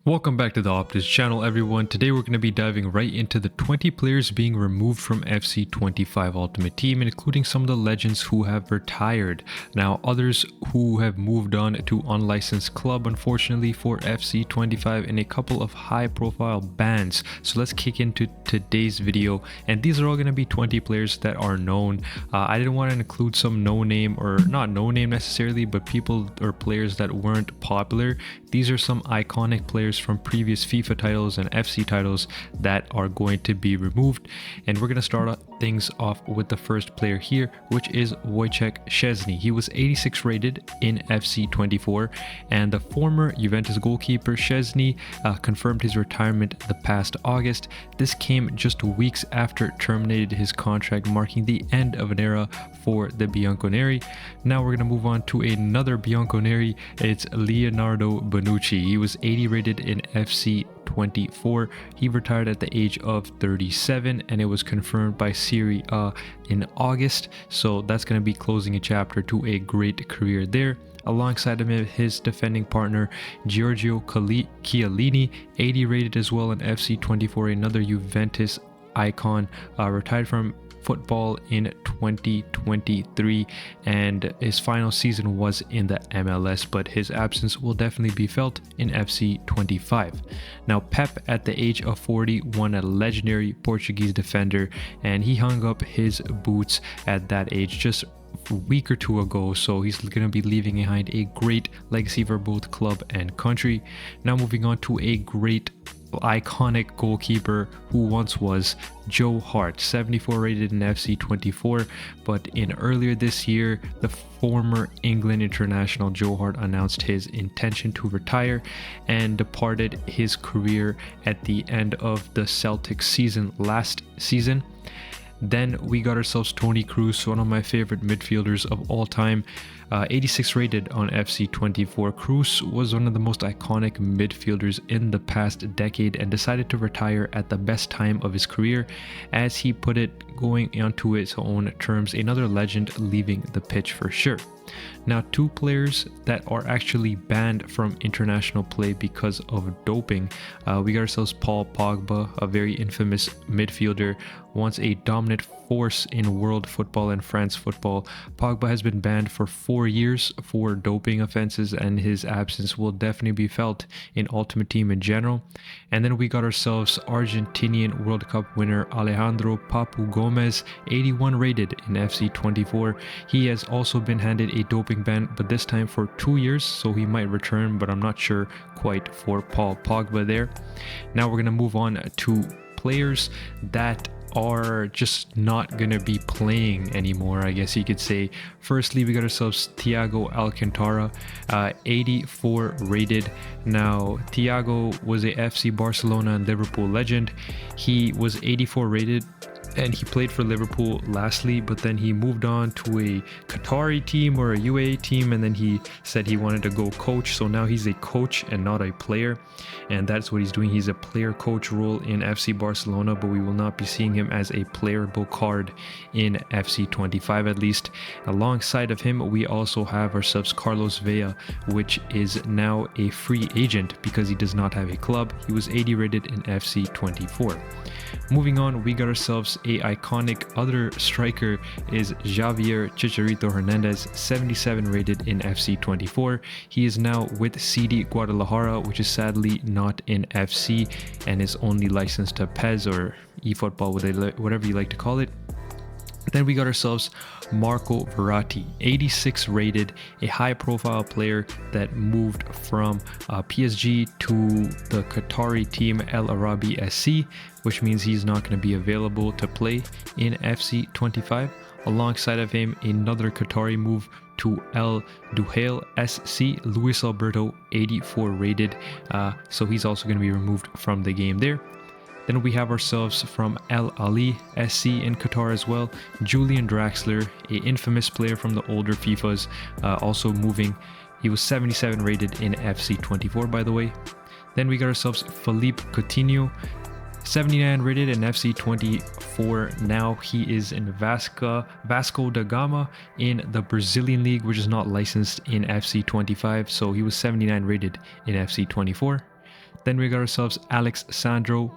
Welcome back to the Optus channel, everyone. Today we're going to be diving right into the 20 players being removed from FC25 Ultimate Team, including some of the legends who have retired. Now, others who have moved on to unlicensed club, unfortunately, for FC25, and a couple of high-profile bans. So let's kick into today's video, and these are all going to be 20 players that are known. I didn't want to include some no-name, or not no-name necessarily, but people or players that weren't popular. These are some iconic players from previous FIFA titles and FC titles that are going to be removed, and we're going to start things off with the first player here, which is Wojciech Szczesny. He was 86 rated in FC24, and the former Juventus goalkeeper Szczesny confirmed his retirement the past August. This came just weeks after terminated his contract, marking the end of an era for the Bianconeri. Now we're going to move on to another Bianconeri. It's Leonardo Bonucci. He was 80 rated in FC24. He retired at the age of 37, and it was confirmed by Serie A in August. So that's going to be closing a chapter to a great career there. Alongside him, his defending partner Giorgio Chiellini, 80 rated as well in FC24, another Juventus icon, retired from football in 2023, and his final season was in the MLS, but his absence will definitely be felt in FC25. Now, Pep, at the age of 40, won a legendary Portuguese defender, and he hung up his boots at that age just a week or two ago, so he's going to be leaving behind a great legacy for both club and country. Now moving on to a great iconic goalkeeper who once was Joe Hart, 74 rated in FC24, but in earlier this year, the former England international Joe Hart announced his intention to retire and departed his career at the end of the Celtics season last season. Then we got ourselves Toni Kroos, one of my favorite midfielders of all time, 86 rated on FC24. Kroos was one of the most iconic midfielders in the past decade and decided to retire at the best time of his career, as he put it, going onto his own terms, another legend leaving the pitch for sure. Now, two players that are actually banned from international play because of doping. We got ourselves Paul Pogba, a very infamous midfielder, once a dominant force in world football and France football. Pogba has been banned for 4 years for doping offenses, and his absence will definitely be felt in Ultimate Team in general. And then we got ourselves Argentinian World Cup winner Alejandro Papu Gomez, 81 rated in FC24. He has also been handed a doping ban, but this time for 2 years, so he might return, but I'm not sure quite for Paul Pogba there. Now we're going to move on to players that are just not going to be playing anymore, I guess you could say. Firstly, we got ourselves Thiago Alcantara, 84 rated. Now, Thiago was a FC Barcelona and Liverpool legend. He was 84 rated, and he played for Liverpool lastly, but then he moved on to a Qatari team or a UAE team, and then he said he wanted to go coach. So now he's a coach and not a player, and that's what he's doing. He's a player coach role in FC Barcelona, but we will not be seeing him as a playable card in FC25 at least. Alongside of him, we also have ourselves Carlos Vela, which is now a free agent because he does not have a club. He was 80 rated in FC24. Moving on, we got ourselves a iconic other striker is Javier Chicharito Hernandez, 77 rated in FC24. He is now with CD Guadalajara, which is sadly not in FC and is only licensed to PES or eFootball, whatever you like to call it. Then we got ourselves Marco Verratti, 86 rated, a high profile player that moved from PSG to the Qatari team El Arabi SC, which means he's not going to be available to play in FC25. Alongside of him, another Qatari move to El Duhail SC, Luis Alberto, 84 rated, so he's also going to be removed from the game there. Then we have ourselves from Al Ahly SC in Qatar as well, Julian Draxler, a infamous player from the older FIFAs, also moving. He was 77 rated in FC24, by the way. Then we got ourselves Philippe Coutinho, 79 rated in FC24. Now he is in Vasco da Gama in the Brazilian league, which is not licensed in FC25, so he was 79 rated in FC24. Then we got ourselves Alex Sandro,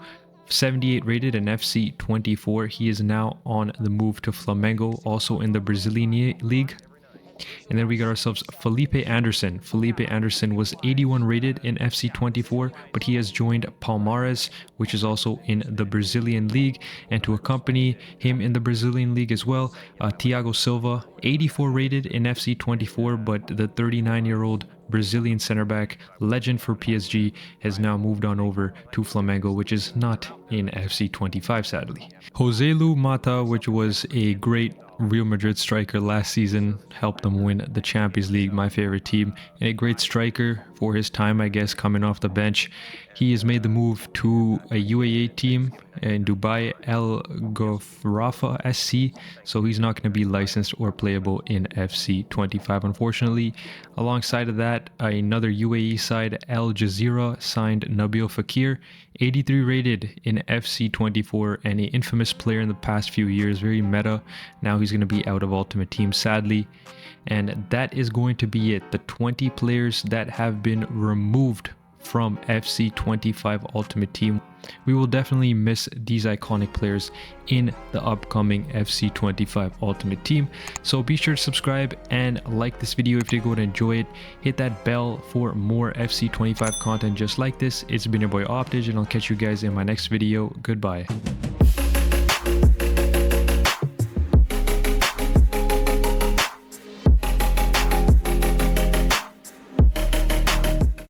78 rated in FC 24. He is now on the move to Flamengo, also in the Brazilian league. And then we got ourselves Felipe Anderson. Felipe Anderson was 81 rated in FC 24, but he has joined Palmeiras, which is also in the Brazilian league. And to accompany him in the Brazilian league as well, Thiago Silva, 84 rated in FC 24, but the 39-year-old Brazilian center back, legend for PSG, has now moved on over to Flamengo, which is not in FC 25, sadly. Joselu Mata, which was a great Real Madrid striker last season, helped them win the Champions League, my favorite team, and a great striker for his time, I guess, coming off the bench. He has made the move to a UAE team in Dubai, Al Gharafa SC, so he's not going to be licensed or playable in FC 25, unfortunately. Alongside of that, another UAE side, Al Jazeera, signed Nabil Fekir, 83 rated in FC 24, and an infamous player in the past few years, very meta. Now he's going to be out of Ultimate Team, sadly. And that is going to be it. The 20 players that have been removed from FC 25 Ultimate Team. We will definitely miss these iconic players in the upcoming FC 25 Ultimate Team. So be sure to subscribe and like this video if you're going to enjoy it. Hit that bell for more FC 25 content just like this. It's been your boy Optage, and I'll catch you guys in my next video. Goodbye.